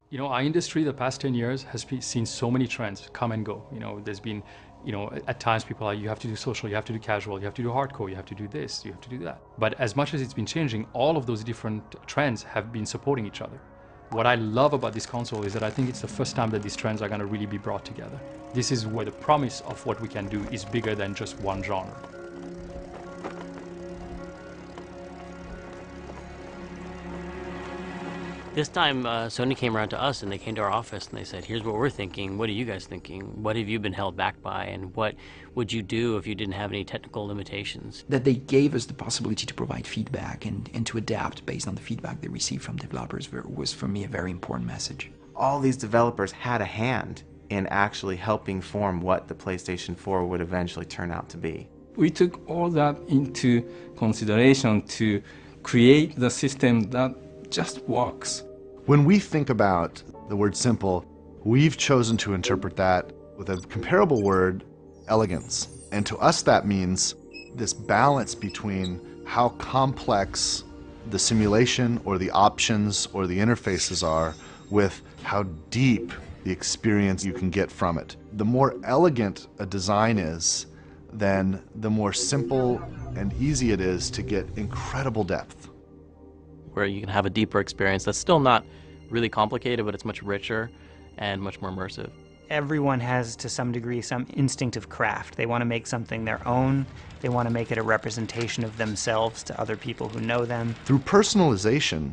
You know, our industry the past 10 years has seen so many trends come and go. You know, there's been, at times people are, you have to do social, you have to do casual, you have to do hardcore, you have to do this, you have to do that. But as much as it's been changing, all of those different trends have been supporting each other. What I love about this console is that I think it's the first time that these trends are going to really be brought together. This is where the promise of what we can do is bigger than just one genre. This time, Sony came around to us and they came to our office and they said, here's what we're thinking. What are you guys thinking? What have you been held back by? And what would you do if you didn't have any technical limitations? That they gave us the possibility to provide feedback and to adapt based on the feedback they received from developers was, for me, a very important message. All these developers had a hand in actually helping form what the PlayStation 4 would eventually turn out to be. We took all that into consideration to create the system that just works. When we think about the word simple, we've chosen to interpret that with a comparable word, elegance. And to us that means this balance between how complex the simulation or the options or the interfaces are with how deep the experience you can get from it. The more elegant a design is, then the more simple and easy it is to get incredible depth. Where you can have a deeper experience that's still not really complicated, but it's much richer and much more immersive. Everyone has, to some degree, some instinct of craft. They want to make something their own. They want to make it a representation of themselves to other people who know them. Through personalization,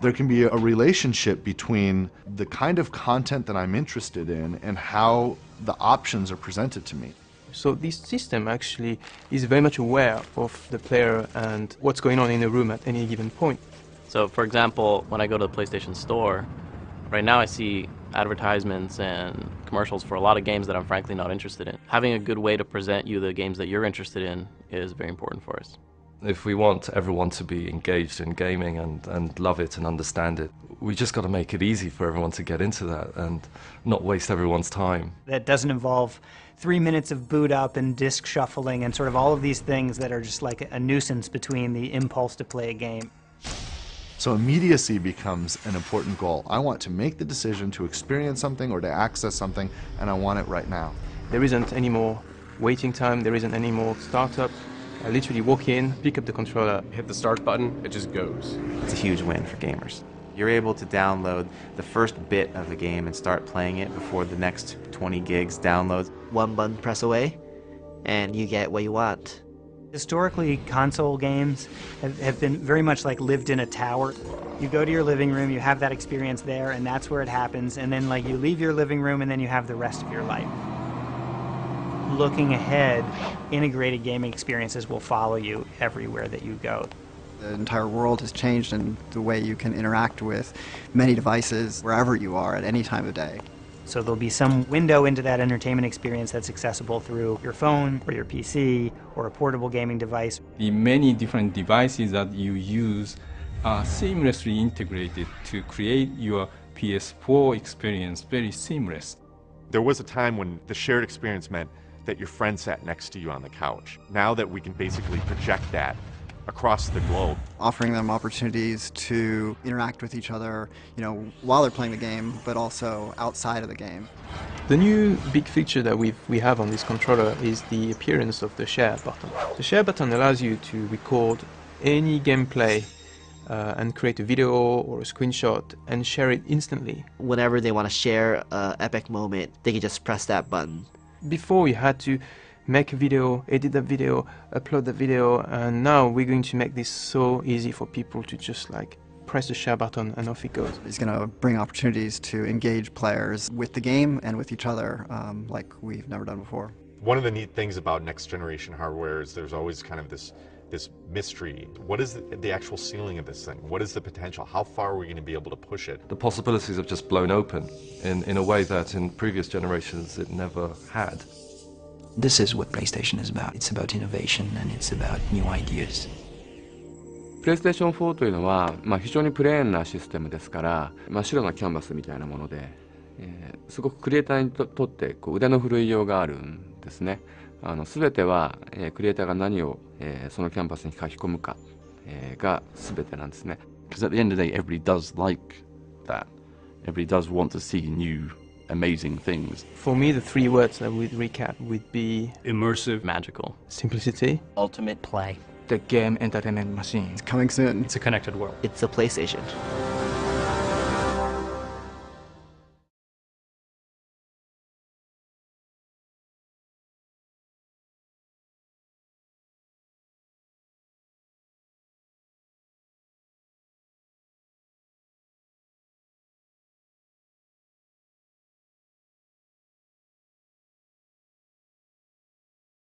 there can be a relationship between the kind of content that I'm interested in and how the options are presented to me. So this system actually is very much aware of the player and what's going on in the room at any given point. So for example, when I go to the PlayStation Store, right now I see advertisements and commercials for a lot of games that I'm frankly not interested in. Having a good way to present you the games that you're interested in is very important for us. If we want everyone to be engaged in gaming and love it and understand it, we just got to make it easy for everyone to get into that and not waste everyone's time. That doesn't involve 3 minutes of boot up and disk shuffling and sort of all of these things that are just like a nuisance between the impulse to play a game. So immediacy becomes an important goal. I want to make the decision to experience something or to access something, and I want it right now. There isn't any more waiting time, there isn't any more startup. I literally walk in, pick up the controller, hit the start button, it just goes. It's a huge win for gamers. You're able to download the first bit of a game and start playing it before the next 20 gigs downloads. One button press away, and you get what you want. Historically, console games have been very much like lived in a tower. You go to your living room, you have that experience there, and that's where it happens, and then like you leave your living room and then you have the rest of your life. Looking ahead, integrated gaming experiences will follow you everywhere that you go. The entire world has changed in the way you can interact with many devices wherever you are at any time of day. So there'll be some window into that entertainment experience that's accessible through your phone or your PC or a portable gaming device. The many different devices that you use are seamlessly integrated to create your PS4 experience very seamless. There was a time when the shared experience meant that your friend sat next to you on the couch. Now that we can basically project that across the globe. Offering them opportunities to interact with each other, while they're playing the game, but also outside of the game. The new big feature that we have on this controller is the appearance of the share button. The share button allows you to record any gameplay and create a video or a screenshot and share it instantly. Whenever they want to share an epic moment, they can just press that button. Before you had to make a video, edit the video, upload the video, and now we're going to make this so easy for people to just press the share button and off it goes. It's going to bring opportunities to engage players with the game and with each other like we've never done before. One of the neat things about next generation hardware is there's always kind of this mystery. What is the actual ceiling of this thing? What is the potential? How far are we going to be able to push it? The possibilities have just blown open in a way that in previous generations it never had. This is what PlayStation is about. It's about innovation and it's about new ideas. PlayStation 4というのは、非常にプレーンなシステムですから、真っ白なキャンバスみたいなもので、すごくクリエイターにとって腕の振るいようがあるんですね。全ては、クリエイターが何を、そのキャンバスに書き込むか、が全てなんですね。Because at the end of the day, everybody does like that. Everybody does want to see new, amazing things. For me, the three words that would recap would be immersive, magical, simplicity, ultimate play. The game entertainment machine. It's coming soon. It's a connected world. It's a PlayStation.